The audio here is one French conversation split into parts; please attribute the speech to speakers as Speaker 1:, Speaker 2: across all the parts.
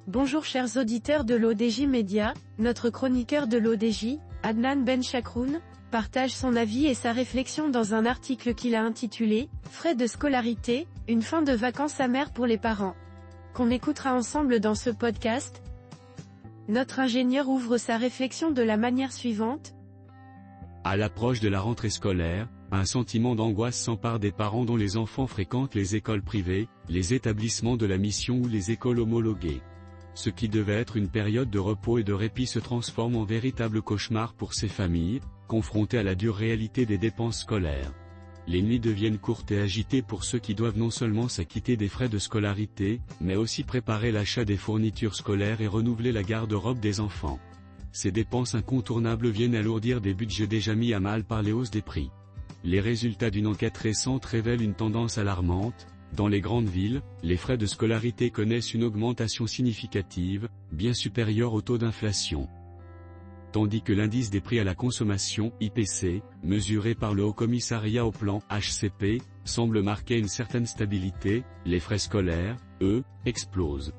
Speaker 1: Bonjour chers auditeurs de l'ODJ Média, notre chroniqueur de l'ODJ, Adnan Benchakroun, partage son avis et sa réflexion dans un article qu'il a intitulé « Frais de scolarité, une fin de vacances amère pour les parents », qu'on écoutera ensemble dans ce podcast. Notre ingénieur ouvre sa réflexion de la manière suivante.
Speaker 2: À l'approche de la rentrée scolaire, un sentiment d'angoisse s'empare des parents dont les enfants fréquentent les écoles privées, les établissements de la mission ou les écoles homologuées. Ce qui devait être une période de repos et de répit se transforme en véritable cauchemar pour ces familles, confrontées à la dure réalité des dépenses scolaires. Les nuits deviennent courtes et agitées pour ceux qui doivent non seulement s'acquitter des frais de scolarité, mais aussi préparer l'achat des fournitures scolaires et renouveler la garde-robe des enfants. Ces dépenses incontournables viennent alourdir des budgets déjà mis à mal par les hausses des prix. Les résultats d'une enquête récente révèlent une tendance alarmante. Dans les grandes villes, les frais de scolarité connaissent une augmentation significative, bien supérieure au taux d'inflation. Tandis que l'indice des prix à la consommation, IPC, mesuré par le Haut Commissariat au Plan, HCP, semble marquer une certaine stabilité, les frais scolaires, eux, explosent.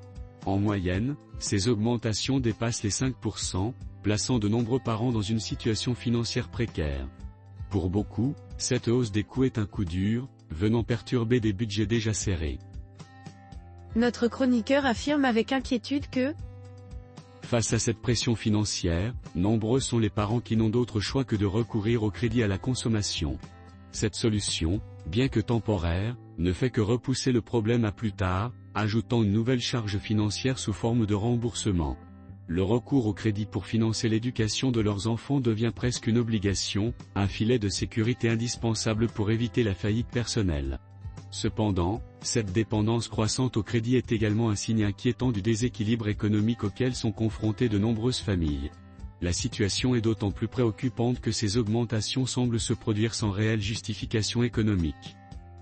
Speaker 2: En moyenne, ces augmentations dépassent les 5%, plaçant de nombreux parents dans une situation financière précaire. Pour beaucoup, cette hausse des coûts est un coup dur, venant perturber des budgets déjà serrés.
Speaker 1: Notre chroniqueur affirme avec inquiétude que,
Speaker 2: face à cette pression financière, nombreux sont les parents qui n'ont d'autre choix que de recourir au crédit à la consommation. Cette solution, bien que temporaire, ne fait que repousser le problème à plus tard, ajoutant une nouvelle charge financière sous forme de remboursement. Le recours au crédit pour financer l'éducation de leurs enfants devient presque une obligation, un filet de sécurité indispensable pour éviter la faillite personnelle. Cependant, cette dépendance croissante au crédit est également un signe inquiétant du déséquilibre économique auquel sont confrontées de nombreuses familles. La situation est d'autant plus préoccupante que ces augmentations semblent se produire sans réelle justification économique.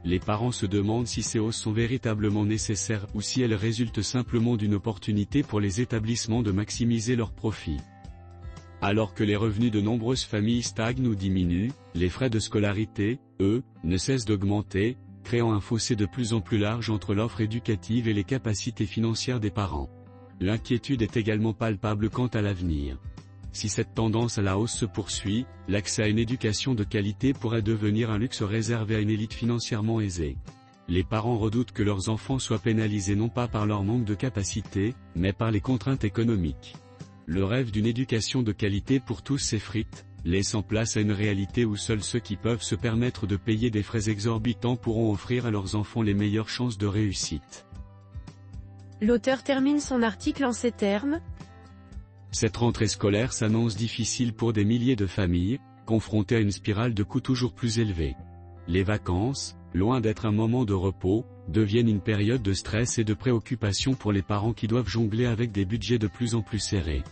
Speaker 2: Les parents se demandent si ces hausses sont véritablement nécessaires ou si elles résultent simplement d'une opportunité pour les établissements de maximiser leurs profits. Alors que les revenus de nombreuses familles stagnent ou diminuent, les frais de scolarité, eux, ne cessent d'augmenter, créant un fossé de plus en plus large entre l'offre éducative et les capacités financières des parents. L'inquiétude est également palpable quant à l'avenir. Si cette tendance à la hausse se poursuit, l'accès à une éducation de qualité pourrait devenir un luxe réservé à une élite financièrement aisée. Les parents redoutent que leurs enfants soient pénalisés non pas par leur manque de capacité, mais par les contraintes économiques. Le rêve d'une éducation de qualité pour tous s'effrite, laissant place à une réalité où seuls ceux qui peuvent se permettre de payer des frais exorbitants pourront offrir à leurs enfants les meilleures chances de réussite.
Speaker 1: L'auteur termine son article en ces termes.
Speaker 2: Cette rentrée scolaire s'annonce difficile pour des milliers de familles, confrontées à une spirale de coûts toujours plus élevés. Les vacances, loin d'être un moment de repos, deviennent une période de stress et de préoccupation pour les parents qui doivent jongler avec des budgets de plus en plus serrés.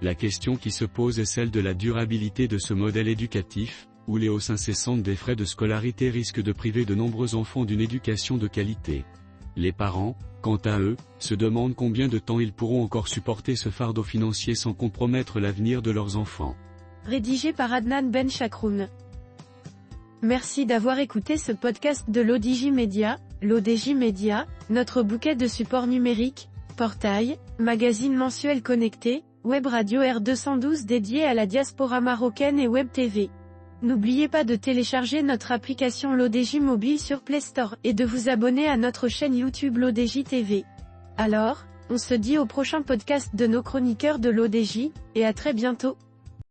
Speaker 2: La question qui se pose est celle de la durabilité de ce modèle éducatif, où les hausses incessantes des frais de scolarité risquent de priver de nombreux enfants d'une éducation de qualité. Les parents, quant à eux, se demandent combien de temps ils pourront encore supporter ce fardeau financier sans compromettre l'avenir de leurs enfants.
Speaker 1: Rédigé par Adnan Benchakroun. Merci d'avoir écouté ce podcast de l'ODJ Média. L'ODJ Média, notre bouquet de supports numériques, portail, magazine mensuel connecté, web radio R212 dédié à la diaspora marocaine et web TV. N'oubliez pas de télécharger notre application l'ODJ Mobile sur Play Store et de vous abonner à notre chaîne YouTube l'ODJ TV. Alors, on se dit au prochain podcast de nos chroniqueurs de l'ODJ, et à très bientôt.